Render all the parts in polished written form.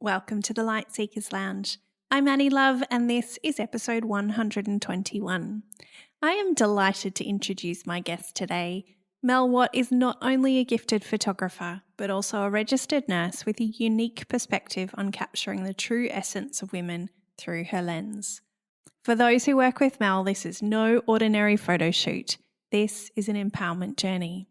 Welcome to the Light Seekers Lounge. I'm Annie Love, and this is episode 121. I am delighted to introduce my guest today. Mel Watt is not only a gifted photographer, but also a registered nurse with a unique perspective on capturing the true essence of women through her lens. For those who work with Mel, this is no ordinary photo shoot. This is an empowerment journey.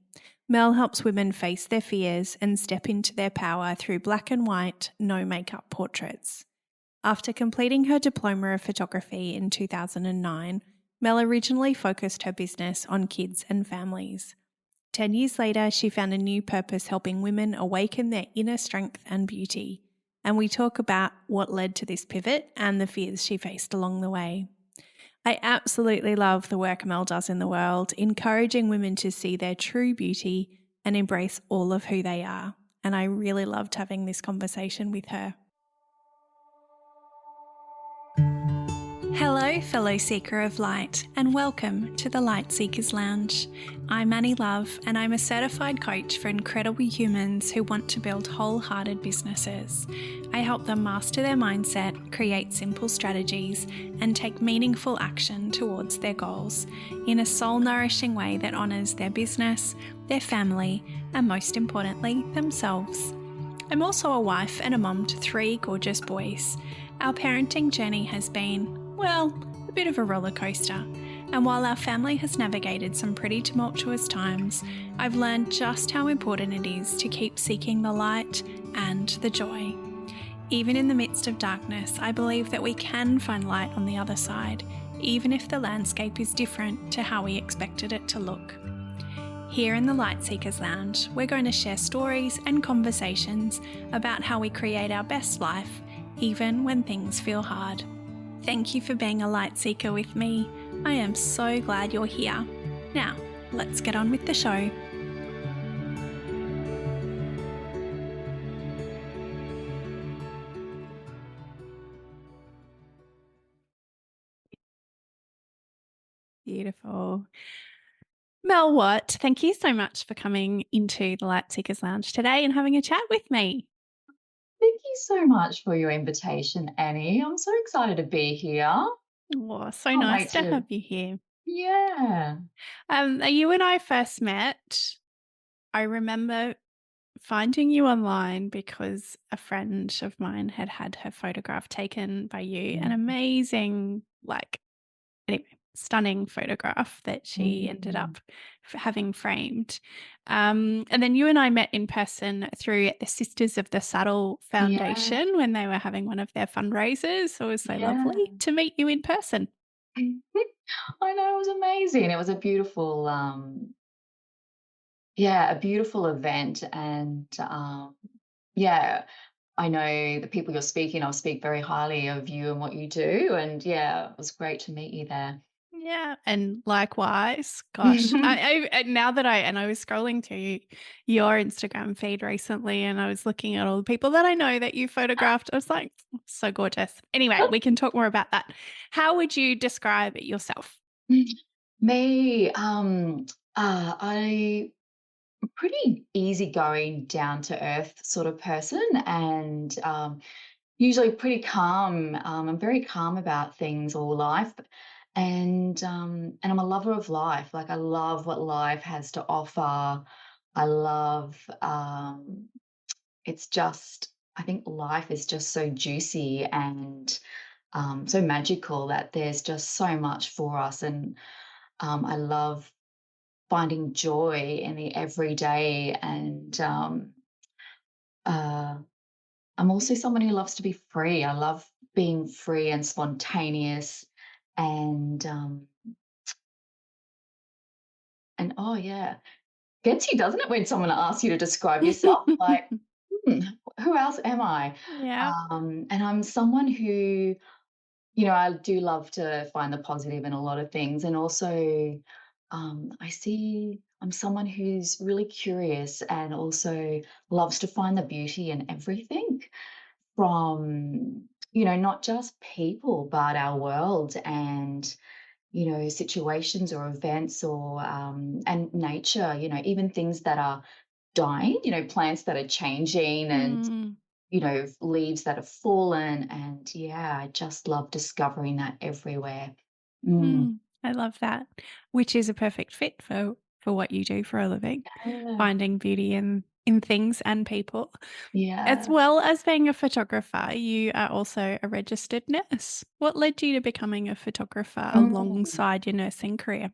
Mel helps women face their fears and step into their power through black and white, no makeup portraits. After completing her Diploma of Photography in 2009, Mel originally focused her business on kids and families. 10 years later, she found a new purpose helping women awaken their inner strength and beauty. And we talk about what led to this pivot and the fears she faced along the way. I absolutely love the work Mel does in the world, encouraging women to see their true beauty and embrace all of who they are. And I really loved having this conversation with her. Hello, fellow seeker of light, and welcome to the Light Seekers Lounge. I'm Annie Love, and I'm a certified coach for incredible humans who want to build wholehearted businesses. I help them master their mindset, create simple strategies, and take meaningful action towards their goals in a soul-nourishing way that honours their business, their family, and most importantly, themselves. I'm also a wife and a mum to 3 gorgeous boys. Our parenting journey has been, well, a bit of a roller coaster. And while our family has navigated some pretty tumultuous times, I've learned just how important it is to keep seeking the light and the joy. Even in the midst of darkness, I believe that we can find light on the other side, even if the landscape is different to how we expected it to look. Here in the Light Seekers Lounge, we're going to share stories and conversations about how we create our best life, even when things feel hard. Thank you for being a light seeker with me. I am so glad you're here. Now, let's get on with the show. Beautiful. Mel Watt, thank you so much for coming into the Light Seekers Lounge today and having a chat with me. Thank you so much for your invitation, Annie. I'm so excited to be here. Oh, so Can't nice wait to to, have you here. yeah. You and I first met, I remember finding you online because a friend of mine had had her photograph taken by you. An amazing, anyway, stunning photograph that she ended Mm. up having framed. And then you and I met in person through the Sisters of the Saddle Yeah, Foundation when they were having one of their fundraisers. So it was so yeah. lovely to meet you in person. I know, it was amazing. It was a beautiful, yeah, a beautiful event. And yeah, I know the people you're speaking of speak very highly of you and what you do. And yeah, it was great to meet you there. Yeah, and likewise, gosh, now that I was scrolling through your Instagram feed recently, and I was looking at all the people that I know that you photographed, I was like, so gorgeous. Anyway, we can talk more about that. How would you describe yourself? Me, I pretty easygoing, down to earth sort of person, and usually pretty calm. I'm very calm about things all life, and I'm a lover of life. Like, I love what life has to offer. I love. It's just. I think life is just so juicy and so magical that there's just so much for us, and I love finding joy in the everyday, and uh, I'm also someone who loves to be free. I love being free and spontaneous, and oh yeah, gets you, doesn't it, when someone asks you to describe yourself? Like, hmm, who else am I? Yeah. And I'm someone who, I do love to find the positive in a lot of things, and also I see I'm someone who's really curious and also loves to find the beauty in everything, from, not just people, but our world, and, situations or events, or, and nature, even things that are dying, plants that are changing, and Mm. leaves that have fallen. And yeah, I just love discovering that everywhere. Mm. I love that, which is a perfect fit for what you do for a living, Yeah. finding beauty in things and people. As Yeah. well as being a photographer, you are also a registered nurse. What led you to becoming a photographer Mm. alongside your nursing career?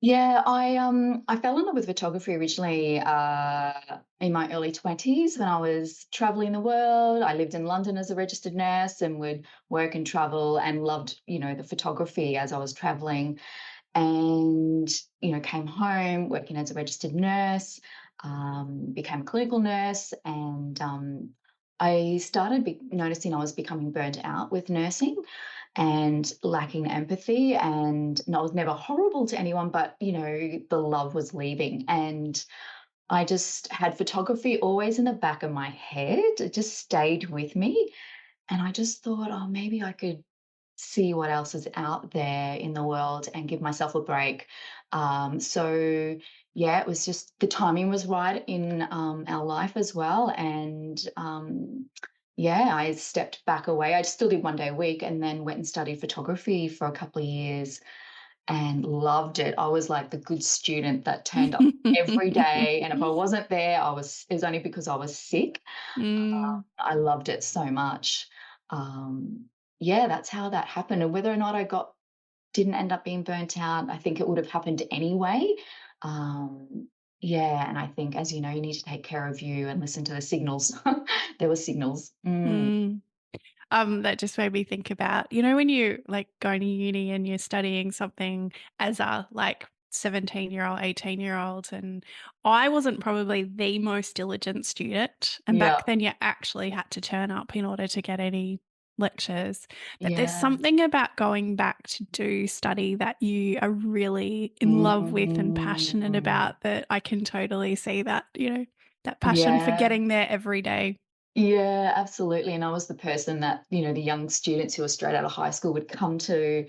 Yeah, I fell in love with photography originally in my early 20s when I was traveling the world. I lived in London as a registered nurse and would work and travel and loved, the photography as I was traveling. And came home working as a registered nurse, became a clinical nurse, and I started noticing I was becoming burnt out with nursing and lacking empathy. And I was never horrible to anyone, but the love was leaving. And I just had photography always in the back of my head. It just stayed with me. And I just thought, oh, maybe I could see what else is out there in the world and give myself a break. So yeah, it was just the timing was right in our life as well. And yeah, I stepped back away. I still did 1 day a week and then went and studied photography for a couple of years and loved it. I was like the good student that turned up every day. And if I wasn't there, it was only because I was sick. Mm, I loved it so much. Um, yeah, that's how that happened. And whether or not I didn't end up being burnt out, I think it would have happened anyway. Yeah, and I think, as you know, you need to take care of you and listen to the signals. There were signals. Mm, mm. That just made me think about, when you like going to uni and you're studying something as a like 17-year-old, 18-year-old. And I wasn't probably the most diligent student. And yeah, back then you actually had to turn up in order to get any lectures. But there's yeah. something about going back to do study that you are really in love with and passionate Mm, about, that I can totally see that, that passion for yeah. getting there every day. Yeah, absolutely. And I was the person that, the young students who were straight out of high school would come to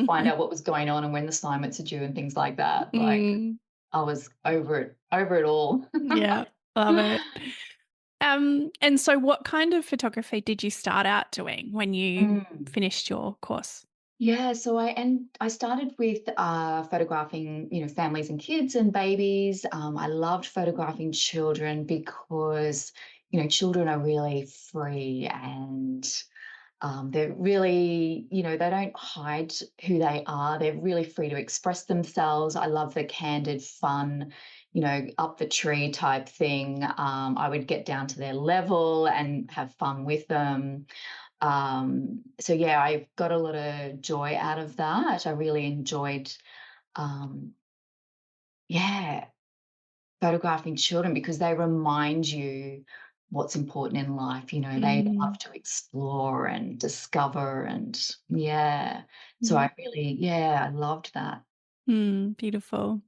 find out what was going on and when assignments are due and things like that. Like Mm, I was over it all. yeah, love it. And so what kind of photography did you start out doing when you Mm. finished your course? Yeah, so I started with photographing, families and kids and babies. I loved photographing children because, children are really free and they're really, they don't hide who they are. They're really free to express themselves. I love the candid, fun, up the tree type thing. I would get down to their level and have fun with them. So yeah, I got a lot of joy out of that. I really enjoyed, um, yeah, photographing children because they remind you what's important in life. They Mm, love to explore and discover and yeah. So yeah. I loved that. Beautiful.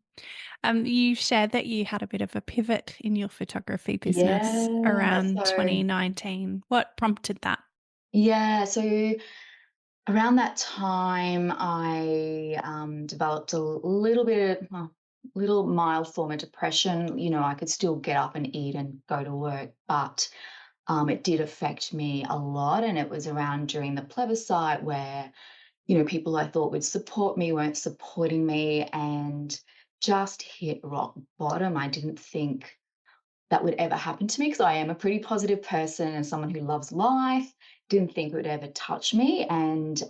You shared that you had a bit of a pivot in your photography business Yeah. around So 2019. What prompted that? yeah, so around that time, I developed a little mild form of depression. I could still get up and eat and go to work, but it did affect me a lot. And it was around during the plebiscite where, people I thought would support me weren't supporting me and just hit rock bottom. I didn't think that would ever happen to me because I am a pretty positive person and someone who loves life. Didn't think it would ever touch me. And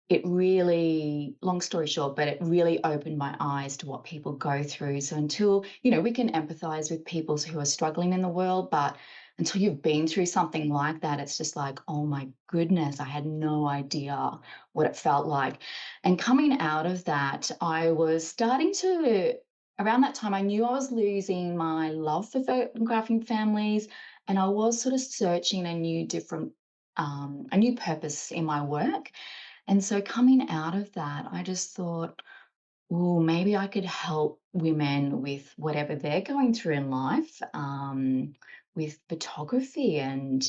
it really, long story short, but it really opened my eyes to what people go through. So until, we can empathize with people who are struggling in the world, but until you've been through something like that, it's just like, oh my goodness, I had no idea what it felt like. And coming out of that, I was starting to, around that time, I knew I was losing my love for photographing families. And I was sort of searching a new purpose in my work. And so coming out of that, I just thought, oh, maybe I could help women with whatever they're going through in life, with photography. And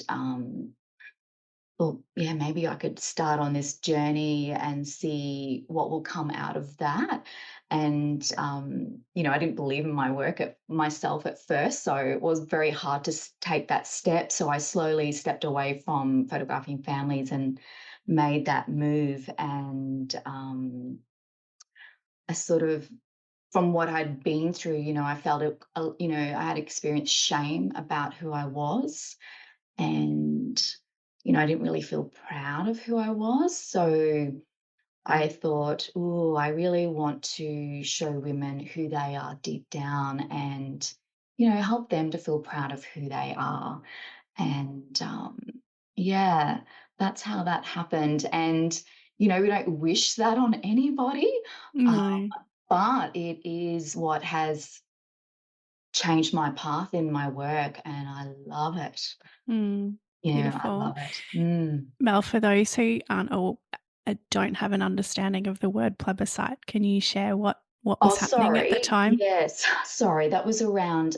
well, yeah, maybe I could start on this journey and see what will come out of that. And, I didn't believe in my work at myself at first. So it was very hard to take that step. So I slowly stepped away from photographing families and made that move. And I sort of, from what I'd been through, I felt it, I had experienced shame about who I was. And, I didn't really feel proud of who I was. So I thought, oh, I really want to show women who they are deep down and, help them to feel proud of who they are. And yeah, that's how that happened. And, we don't wish that on anybody, uh, No. but it is what has changed my path in my work. And I love it. Mm, Yeah, I beautiful. love it. Mm. Mel, for those who aren't or don't have an understanding of the word plebiscite, can you share what Oh, was happening at the sorry. time? Yes, sorry. That was around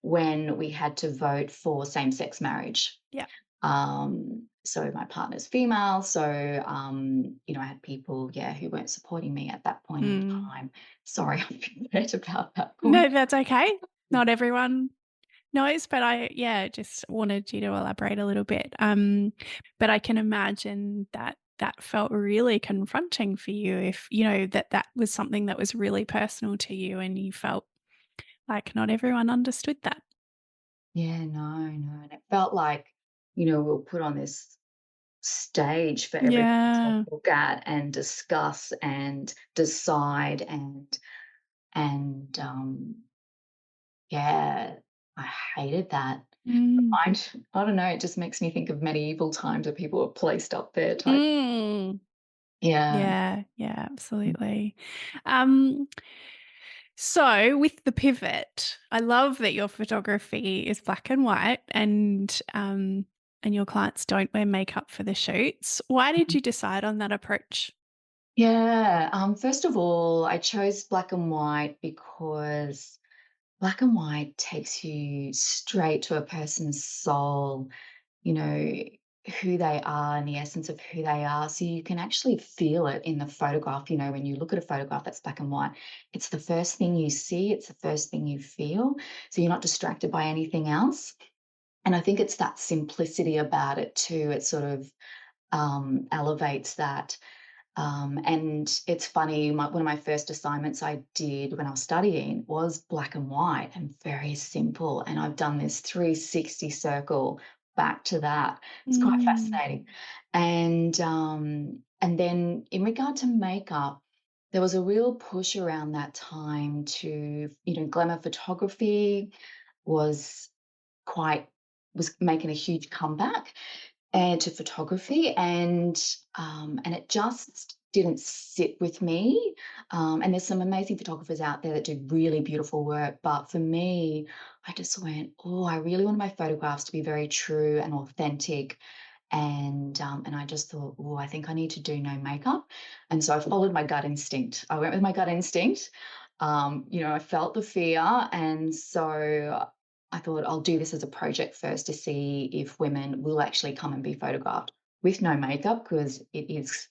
when we had to vote for same-sex marriage. Yeah. So my partner's female, so I had people, yeah, who weren't supporting me at that point in Mm. time. Sorry, I forget about that No, point. that's okay. Not everyone knows, but I, yeah, just wanted you to elaborate a little bit. But I can imagine that that felt really confronting for you if, that was something that was really personal to you and you felt like not everyone understood that. Yeah, no, no. And it felt like, we were put on this stage for everyone to Yeah. look at and discuss and decide and yeah, I hated that. Mm. I don't know, it just makes me think of medieval times where people were placed up there type. Mm. Yeah. Yeah, yeah, absolutely. Um, so with the pivot, I love that your photography is black and white and your clients don't wear makeup for the shoots. Why did Mhm. you decide on that approach? Yeah, first of all, I chose black and white because black and white takes you straight to a person's soul, you know, who they are and the essence of who they are. So you can actually feel it in the photograph. When you look at a photograph that's black and white, it's the first thing you see, it's the first thing you feel. So you're not distracted by anything else. And I think it's that simplicity about it too. It sort of elevates that. And it's funny, one of my first assignments I did when I was studying was black and white and very simple. And I've done this 360 circle back to that. It's quite Mm, fascinating. And then in regard to makeup, there was a real push around that time to, glamour photography was quite was making a huge comeback and to photography and it just didn't sit with me. And there's some amazing photographers out there that do really beautiful work, but for me, I just went, oh, I really want my photographs to be very true and authentic. And I just thought, oh, I think I need to do no makeup. And so I followed my gut instinct. I went with my gut instinct. I felt the fear, and so I thought I'll do this as a project first to see if women will actually come and be photographed with no makeup because it is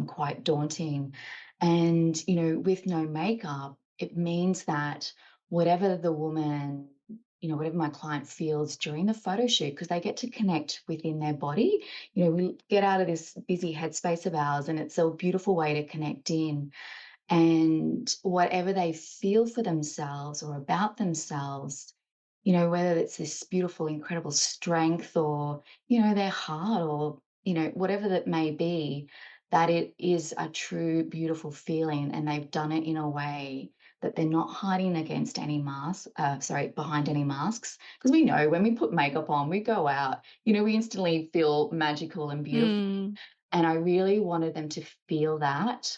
quite daunting. And, with no makeup, it means that whatever the woman, whatever my client feels during the photo shoot, because they get to connect within their body. We get out of this busy headspace of ours, and it's a beautiful way to connect in. And whatever they feel for themselves or about themselves, whether it's this beautiful, incredible strength or, their heart or, whatever that may be, that it is a true, beautiful feeling. And they've done it in a way that they're not hiding against any mask, behind any masks. Because we know when we put makeup on, we go out, we instantly feel magical and beautiful. mm, And I really wanted them to feel that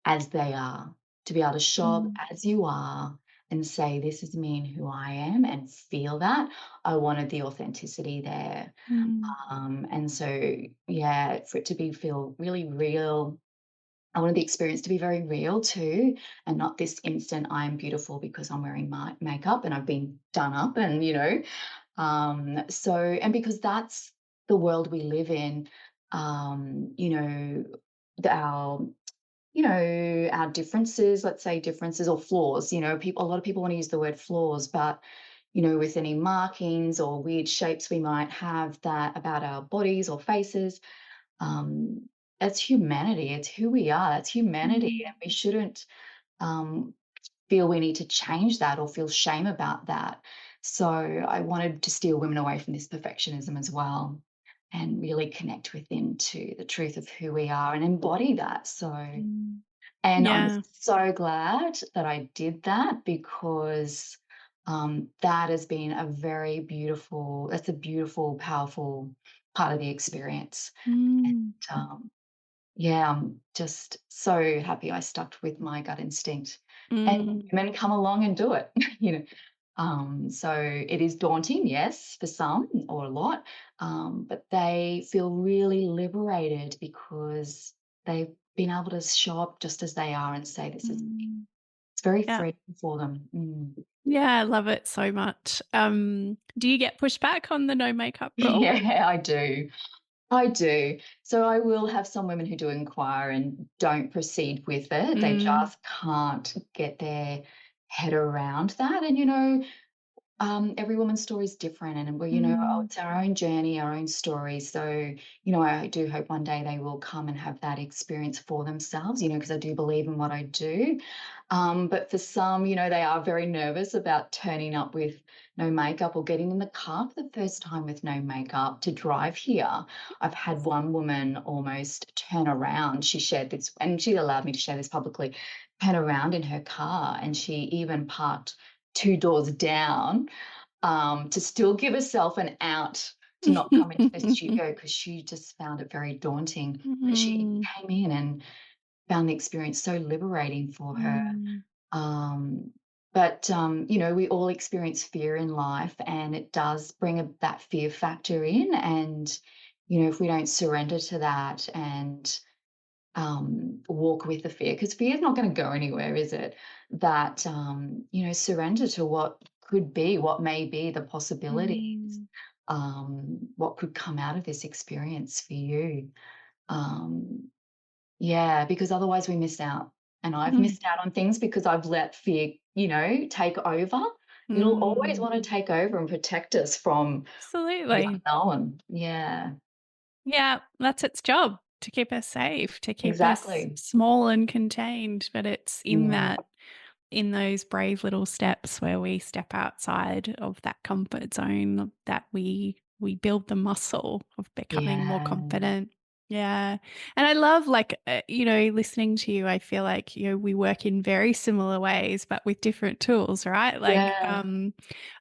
as they are, to be able to show up mm, as you are and say, "This is me and who I am," and feel that. I wanted the authenticity there. mm, And so, yeah, for it to feel really real. I wanted the experience to be very real too, and not this instant, I'm beautiful because I'm wearing my makeup and I've been done up and, and because that's the world we live in, um, you know, our our differences, let's say differences or flaws. A lot of people want to use the word flaws, but with any markings or weird shapes we might have that about our bodies or faces, um, it's humanity. It's who we are. That's humanity, Mm, and we shouldn't um, feel we need to change that or feel shame about that. So I wanted to steer women away from this perfectionism as well, and really connect within to the truth of who we are and embody that. mm. And I'm Yeah. so glad that I did that because that has been that's a beautiful, powerful part of the experience. Mm, Um, yeah, I'm just so happy I stuck with my gut instinct. And mm, women come along and do it, you know. So it is daunting, yes, for some or a lot, but they feel really liberated because they've been able to show up just as they are and say, "This is me." mm. It's very Yeah. freeing for them. Yeah, I love it so much. Do you get pushback on the no makeup rule? Yeah, I do. I do. So I will have some women who do inquire and don't proceed with it. They Mm, just can't get their head around that. And, every woman's story is different, and mm, it's our own journey, our own story. So, I do hope one day they will come and have that experience for themselves, because I do believe in what I do. But for some, they are very nervous about turning up with no makeup or getting in the car for the first time with no makeup to drive here. I've had one woman almost turn around. She shared this, and she allowed me to share this publicly, turn around in her car, and she even parked two doors down, to still give herself an out to not come into the studio because she just found it very daunting. But she mm, came in and found the experience so liberating for her. mm, Um, we all experience fear in life, and it does bring that fear factor in. And, if we don't surrender to that and walk with the fear, because fear is not going to go anywhere, is it? That, surrender to what could be, what may be the possibilities, mm, what could come out of this experience for you. Um, yeah, because otherwise we miss out. And I've mm, missed out on things because I've let fear, take over. It'll always mm. want to take over and protect us from the Absolutely. unknown. Yeah, Yeah, that's its job to keep us safe, to keep us exactly. small and contained, but it's Mm, in those brave little steps where we step outside of that comfort zone that we build the muscle of becoming more yeah, confident. Yeah. And I love listening to you, I feel like, we work in very similar ways but with different tools, right? Like yeah.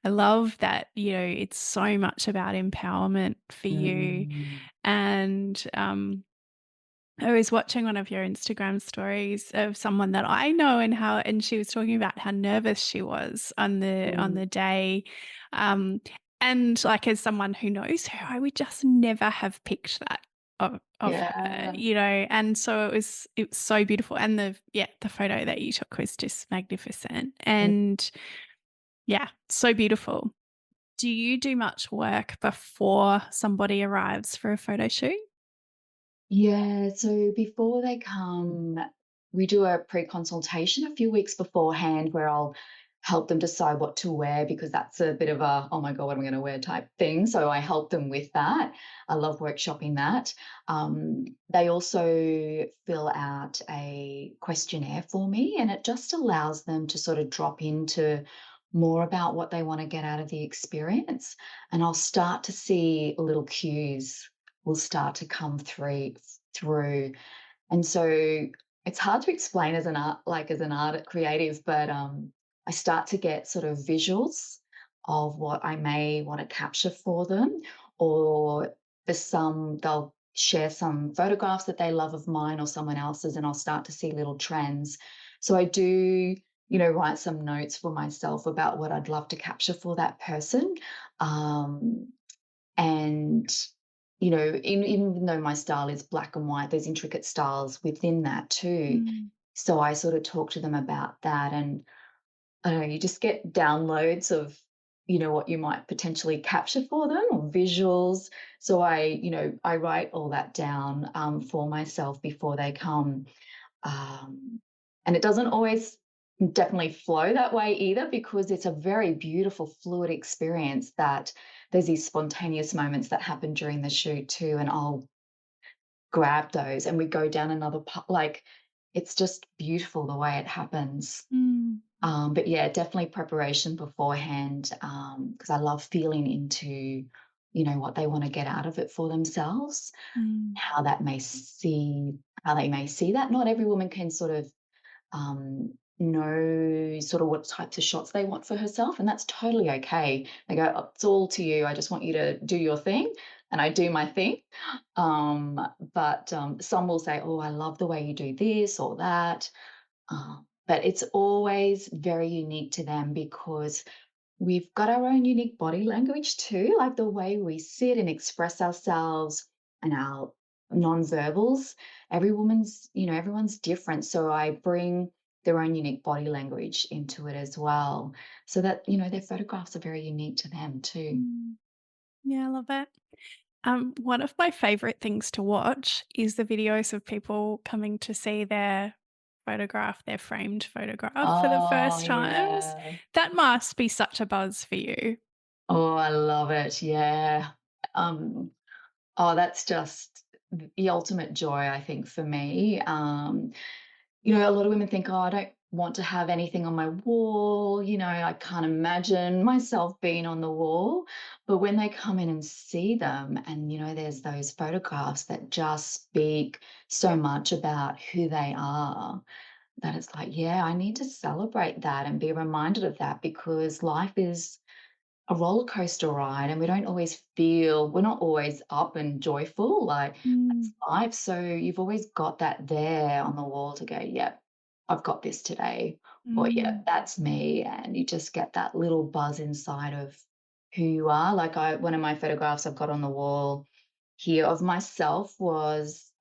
I love that, it's so much about empowerment for you. Mm, And I was watching one of your Instagram stories of someone that I know, and she was talking about how nervous she was on mm, the day. Um, and like as someone who knows her, I would just never have picked that of her, yeah, and so it was so beautiful. And the photo that you took was just magnificent. mm. And yeah, so beautiful. Do you do much work before somebody arrives for a photo shoot? Yeah, so before they come, we do a pre-consultation a few weeks beforehand where I'll help them decide what to wear, because that's a bit of a, oh my God, what am I going to wear type thing. So I help them with that. I love workshopping that. They also fill out a questionnaire for me, and it just allows them to sort of drop into more about what they want to get out of the experience. And I'll start to see little cues will start to come through. And so it's hard to explain as an art creative, but I start to get sort of visuals of what I may want to capture for them, or for some they'll share some photographs that they love of mine or someone else's, and I'll start to see little trends. So I do, write some notes for myself about what I'd love to capture for that person. Um, and, even though my style is black and white, there's intricate styles within that too. Mm, So I sort of talk to them about that. And I don't know, you just get downloads of, what you might potentially capture for them or visuals. So I write all that down, for myself before they come. Um, and it doesn't always definitely flow that way either, because it's a very beautiful fluid experience that there's these spontaneous moments that happen during the shoot too, and I'll grab those and we go down another like, it's just beautiful the way it happens. Mm, But yeah, definitely preparation beforehand, because I love feeling into, what they want to get out of it for themselves, mm, how that may see how they may see that. Not every woman can sort of know sort of what types of shots they want for herself, and that's totally okay. They go, "Oh, it's all to you. I just want you to do your thing," and I do my thing. But some will say, "Oh, I love the way you do this or that." But it's always very unique to them, because we've got our own unique body language too, like the way we sit and express ourselves and our non-verbals. Everyone's different. So I bring their own unique body language into it as well. So that, their photographs are very unique to them too. mm. Yeah, I love it. One of my favorite things to watch is the videos of people coming to see their framed photograph for the Oh, first times. yeah. That must be such a buzz for you. Oh, I love it. Yeah. Um, oh, that's just the ultimate joy, I think, for me. A lot of women think, oh, I don't want to have anything on my wall. I can't imagine myself being on the wall. But when they come in and see them, and, there's those photographs that just speak so much about who they are, that it's like, yeah, I need to celebrate that and be reminded of that, because life is a roller coaster ride, and we're not always up and joyful, like, that's Mm, life. So you've always got that there on the wall to go, "Yep, I've got this today," or, "Yep, mm, that's me," and you just get that little buzz inside of who you are. Like, one of my photographs I've got on the wall here of myself was,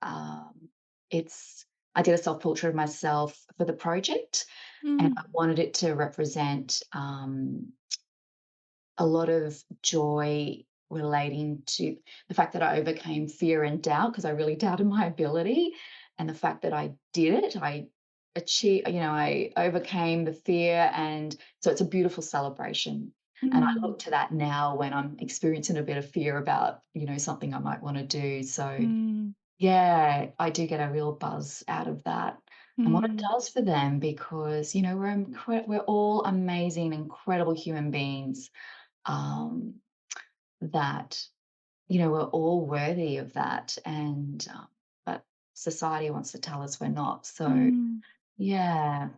it's I did a self-portrait of myself for the project, and mm, I wanted it to represent, a lot of joy relating to the fact that I overcame fear and doubt, because I really doubted my ability, and the fact that I did it, I overcame the fear, and so it's a beautiful celebration. And I mm, look to that now when I'm experiencing a bit of fear about, something I might want to do. So mm, yeah, I do get a real buzz out of that and what it mm, does for them, because, we're all amazing, incredible human beings, um, that, we're all worthy of that. And, but society wants to tell us we're not. So, mm. yeah.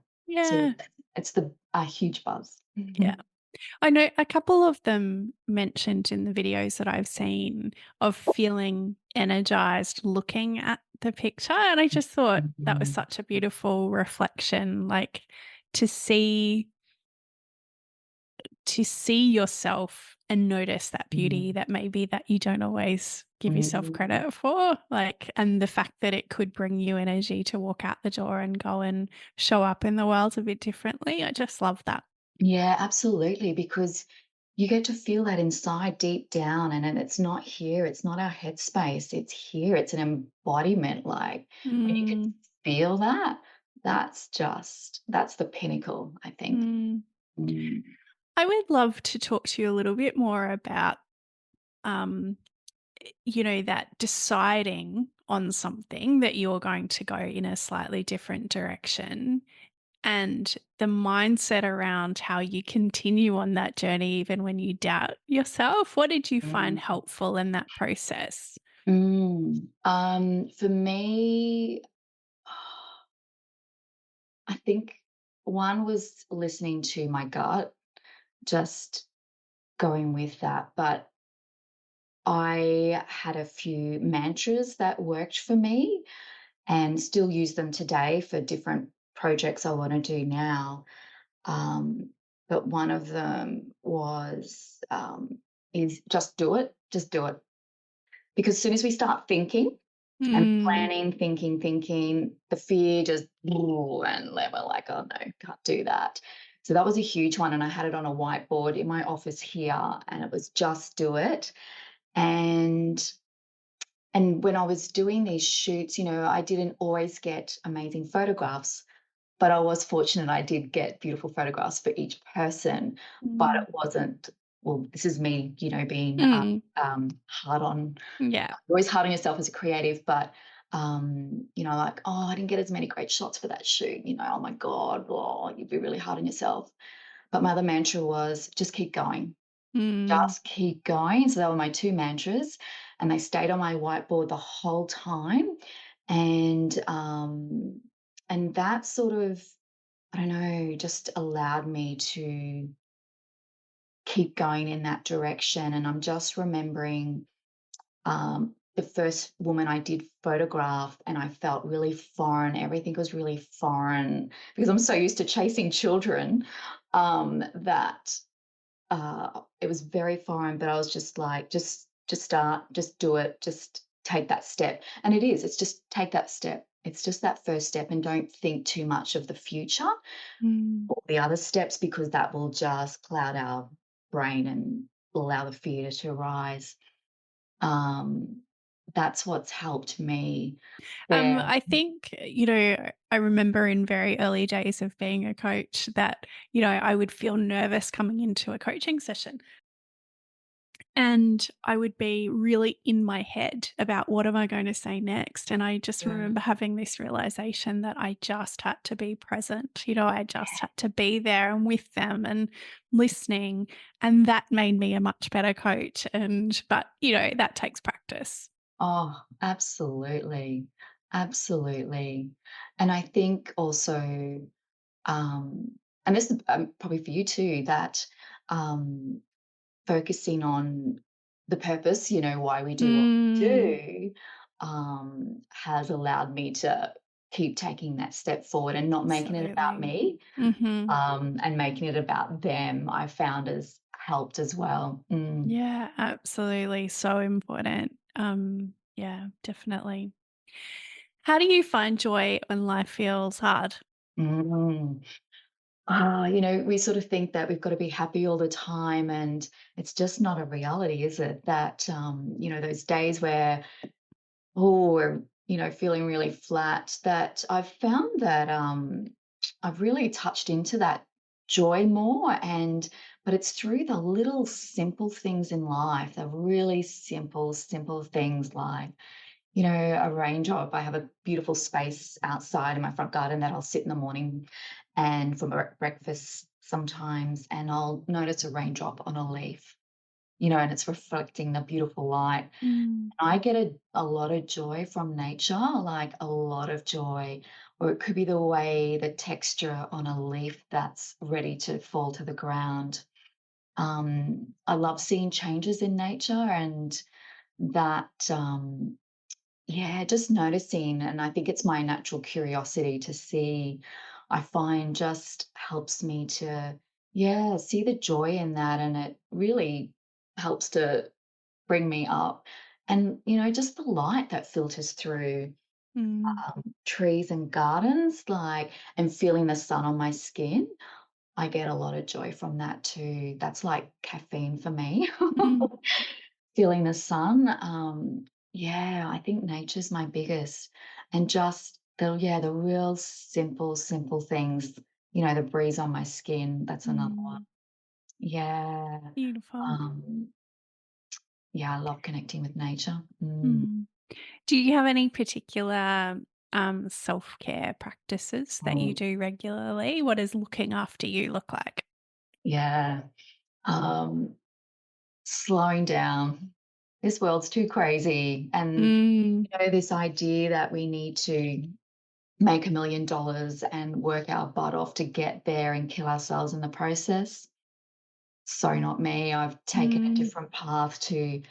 So Yeah, it's a huge buzz. yeah. I know a couple of them mentioned in the videos that I've seen of feeling energized looking at the picture, and I just thought that was Mhm. such a beautiful reflection, like, to see to see yourself and notice that beauty Mhm. that maybe that you don't always give yourself Mhm. credit for, like, and the fact that it could bring you energy to walk out the door and go and show up in the world a bit differently. I just love that. Yeah, absolutely. Because you get to feel that inside deep down, and it's not here, it's not our headspace, it's here, it's an embodiment. Like, when you can Mm, feel that, that's the pinnacle, I think. mm. Mm. I would love to talk to you a little bit more about, um, that deciding on something that you're going to go in a slightly different direction and the mindset around how you continue on that journey even when you doubt yourself. What did you find Mm. helpful in that process? For me, I think one was listening to my gut, just going with that. But I had a few mantras that worked for me and still use them today for different projects I want to do now. Um, but one of them is just do it, just do it. Because as soon as we start thinking and Mm, planning, thinking, the fear just and then we're like, oh no, can't do that. So that was a huge one, and I had it on a whiteboard in my office here, and it was just do it. And And when I was doing these shoots, I didn't always get amazing photographs, but I was fortunate I did get beautiful photographs for each person, but Mm. it wasn't well, this is me, being, Mm. hard on Yeah. always hard on yourself as a creative, but, like, "Oh, I didn't get as many great shots for that shoot," "Oh my god, oh," you'd be really hard on yourself. But my other mantra was, "Just keep going. Mm. Just keep going." So, they were my 2 mantras, and they stayed on my whiteboard the whole time, and, um, and that sort of, I don't know, just allowed me to keep going in that direction, and I'm just remembering, the first woman I did photograph, and I felt really foreign. Everything was really foreign because I'm so used to chasing children, that it was very foreign. But I was just like, just start, just do it, just take that step. And it's just take that step. It's just that first step, and don't think too much of the future Mm. or the other steps, because that will just cloud our brain and allow the fear to rise. Um, that's what's helped me there. I think, I remember in very early days of being a coach that, I would feel nervous coming into a coaching session. And I would be really in my head about what am I going to say next. And I just Yeah. remember having this realization that I just had to be present. I just had to be there and with them and listening. And that made me a much better coach. But, that takes practice. Oh, absolutely. Absolutely. And I think also, and this is, probably for you too, that, um, focusing on the purpose, why we do what we Mm, do, has allowed me to keep taking that step forward and not making it about absolutely. me, Hmm. and making it about them. I found has helped as well. Mm. Yeah, absolutely. So important. Yeah, definitely. How do you find joy when life feels hard? Mm. We sort of think that we've got to be happy all the time, and it's just not a reality, is it? That, those days where, oh, we're, feeling really flat, that I've found that, I've really touched into that joy more, but it's through the little simple things in life, the really simple, simple things like, a raindrop. I have a beautiful space outside in my front garden that I'll sit in the morning and for breakfast sometimes, and I'll notice a raindrop on a leaf, and it's reflecting the beautiful light. Mm, I get a lot of joy from nature, like a lot of joy, or it could be the way, the texture on a leaf that's ready to fall to the ground. I love seeing changes in nature, and that, yeah, just noticing, and I think it's my natural curiosity to see. I find just helps me to, yeah, see the joy in that, and it really helps to bring me up. And, just the light that filters through, mm, trees and gardens, like, and feeling the sun on my skin. I get a lot of joy from that too. That's like caffeine for me. mm, Feeling the sun, yeah, I think nature's my biggest, and just the real simple, simple things, the breeze on my skin, that's another one. mm. Yeah, Beautiful. um, yeah, I love connecting with nature. Mm, Mm. Do you have any particular self care practices that you mm, do regularly? What does looking after you look like? yeah, um, slowing down. This world's too crazy, and, Mm, this idea that we need to make $1 million and work our butt off to get there and kill ourselves in the process. So not me. I've taken a mm, different path to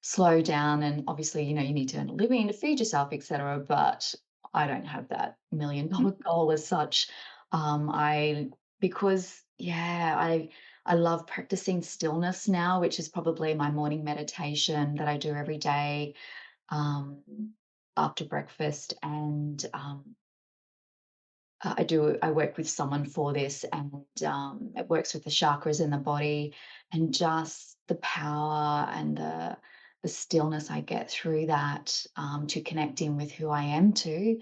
slow down, and obviously, you need to earn a living to feed yourself, etc. But I don't have that $1 million goal as such. I because yeah, I love practicing stillness now, which is probably my morning meditation that I do every day, um, after breakfast, and, I work with someone for this, and, it works with the chakras in the body, and just the power and the stillness I get through that, to connect in with who I am too,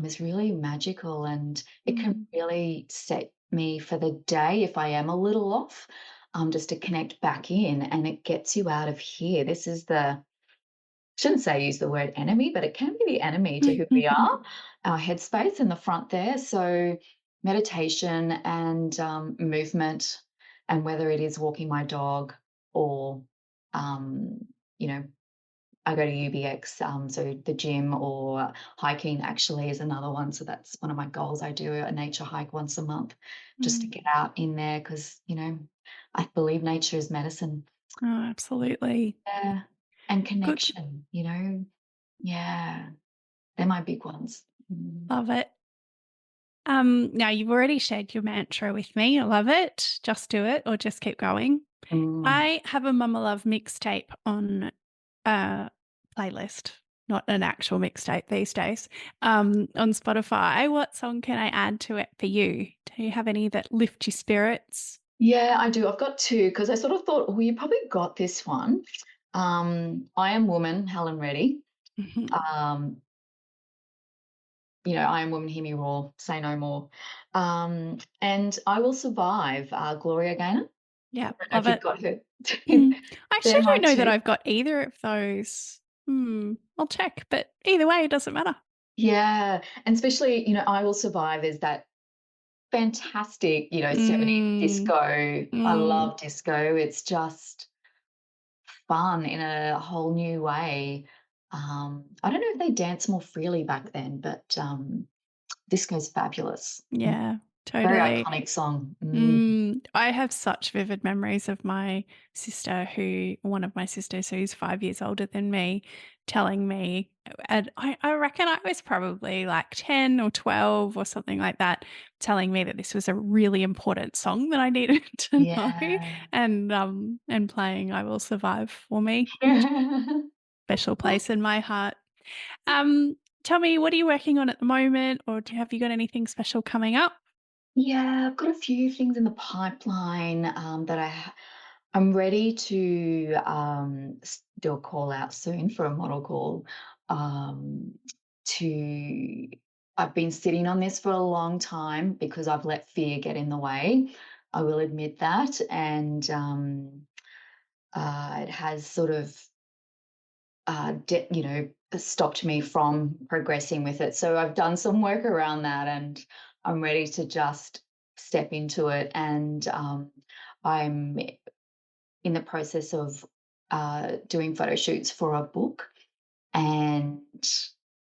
is really magical, and it can Mm. really set me for the day if I am a little off, just to connect back in, and it gets you out of here. This is the shouldn't say use the word enemy, but it can be the enemy to who we are, our headspace in the front there. So, meditation and movement, and whether it is walking my dog or, um, you know, I go to UBX, so the gym, or hiking actually is another one. So that's one of my goals. I do a nature hike once a month just to Mm. get out in there because, I believe nature is medicine. Oh, absolutely. Yeah. And Good. connection. Yeah. They're my big ones. Mm. Love it. Now you've already shared your mantra with me. I love it. Just do it or just keep going. Mm. I have a Mama Love mixtape on a playlist, not an actual mixtape these days, on Spotify. What song can I add to it for you? Do you have any that lift your spirits? Yeah, I do. I've got 2 because I sort of thought, "Well, you probably got this one." I Am Woman, Helen Reddy. Mhm. Um, I Am Woman, Hear Me Roar, Say No More. And I Will Survive, Gloria Gaynor. Yeah, I don't know if love you've it. got her. I actually They're my don't know that 2. I've got either of those. I'll check, but either way, it doesn't matter. Yeah, and especially, I Will Survive is that fantastic, 70s Mm, disco. I mm, love disco. It's just fun in a whole new way. I don't know if they dance more freely back then, but disco's fabulous. yeah, Very totally. iconic song. Mm. I have such vivid memories of my sister one of my sisters who's 5 years older than me, telling me, and I reckon I was probably like 10 or 12 or something like that, telling me that this was a really important song that I needed to know, Yeah. and playing I Will Survive for me. Special place in my heart. Um, Tell me, what are you working on at the moment, or have you got anything special coming up? Yeah, I've got a few things in the pipeline, that I'm ready to do a call out soon for a model call. Um, to I've been sitting on this for a long time because I've let fear get in the way. I will admit that, and it has sort of stopped me from progressing with it. So I've done some work around that, and I'm ready to just step into it. And I'm in the process of doing photo shoots for a book, and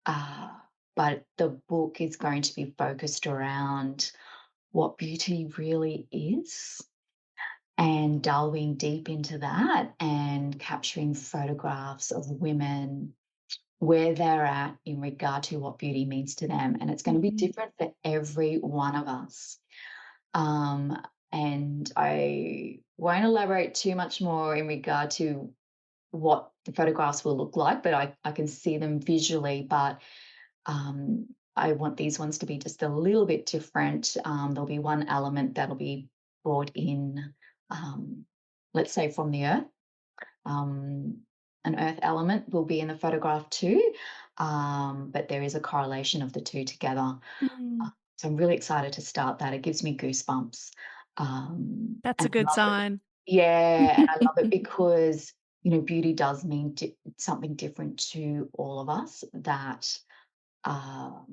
uh, but the book is going to be focused around what beauty really is, and delving deep into that and capturing photographs of women where they're at in regard to what beauty means to them. And it's going to be Mhm. different for every one of us. Um, and I won't elaborate too much more in regard to what the photographs will look like, but I can see them visually. But I want these ones to be just a little bit different. There'll be one element that'll be brought in, um, let's say, from the earth. Um, an earth element will be in the photograph too, but there is a correlation of the two together. Mm. So I'm really excited to start that. It gives me goosebumps. That's a And I good love it. sign. Yeah, and I love it because, beauty does mean something different to all of us. That, from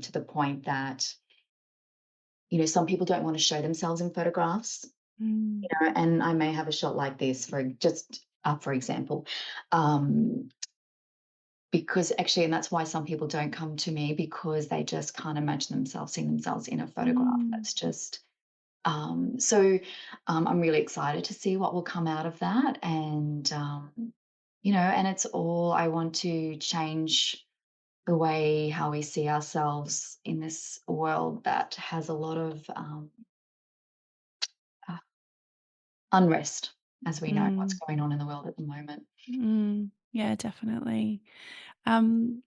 to the point that, some people don't want to show themselves in photographs, Mm, and I may have a shot like this for example, um, because actually, and that's why some people don't come to me because they just can't imagine seeing themselves in a photograph. mm, That's just so. I'm really excited to see what will come out of that, and and it's all I want to change the way how we see ourselves in this world that has a lot of uh, unrest, as we know what's mm, going on in the world at the moment. yeah, definitely. Um,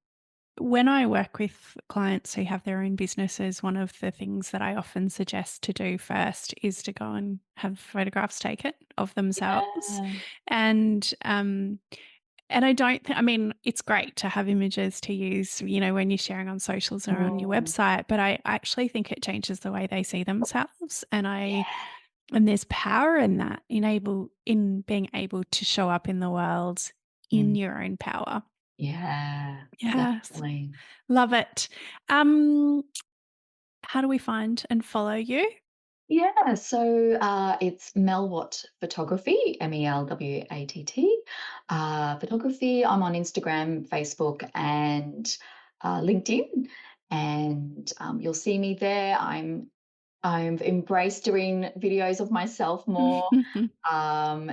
when I work with clients who have their own businesses, one of the things that I often suggest to do first is to go and have photographs taken of themselves. Yeah. And I don't I mean, it's great to have images to use, when you're sharing on socials or on your Mm, website, but I actually think it changes the way they see themselves. yeah. And there's power in that, in being able to show up in the world in Mm, your own power. yeah, Yes. definitely. Love it. Um, how do we find and follow you? Yeah, so it's Mel Watt Photography, Melwatt, photography. I'm on Instagram, Facebook, and LinkedIn, and you'll see me there. I've embraced doing videos of myself more,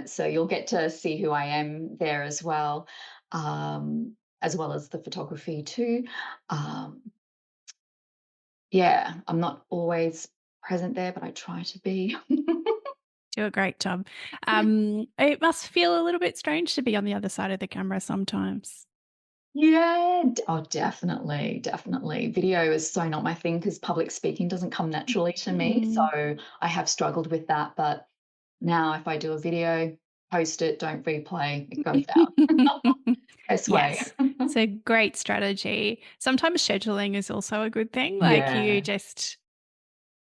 so you'll get to see who I am there um, as well as the photography too. Um, yeah, I'm not always present there, but I try to be. Do a great job. It must feel a little bit strange to be on the other side of the camera sometimes. Yeah, oh, definitely, definitely. Video is so not my thing because public speaking doesn't come naturally to me. Mm. So I have struggled with that. But now if I do a video, post it, don't replay, it goes out. Best way. Yes, it's a great strategy. Sometimes scheduling is also a good thing. Like you Yeah, just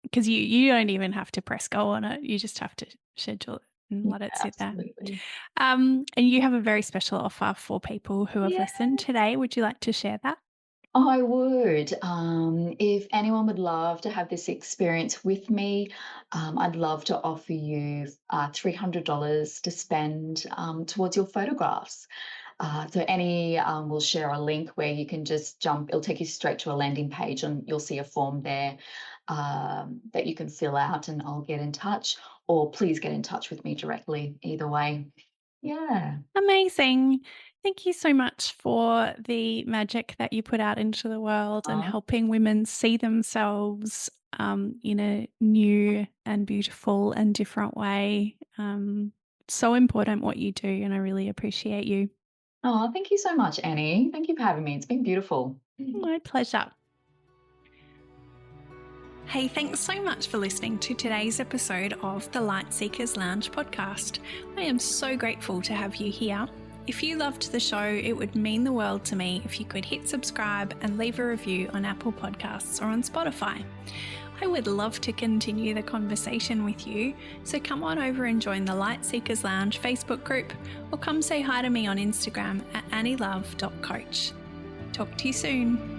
because you don't even have to press go on it. You just have to schedule it and yeah, let it sit there. absolutely. And you have a very special offer for people who have Yeah. listened today. Would you like to share that? I would. If anyone would love to have this experience with me, I'd love to offer you $300 to spend towards your photographs. So Annie will share a link where you can just jump. It'll take you straight to a landing page, and you'll see a form there that you can fill out, and I'll get in touch. Or please get in touch with me directly. Either way, yeah. Amazing. Thank you so much for the magic that you put out into the world and Uh, helping women see themselves in a new and beautiful and different way. So important what you do, and I really appreciate you. oh, thank you so much, Annie. Thank you for having me. It's been beautiful. My pleasure. Hey, thanks so much for listening to today's episode of the Light Seekers Lounge podcast. I am so grateful to have you here. If you loved the show, it would mean the world to me if you could hit subscribe and leave a review on Apple Podcasts or on Spotify. I would love to continue the conversation with you, so come on over and join the Light Seekers Lounge Facebook group, or come say hi to me on Instagram at annielove.coach. Talk to you soon.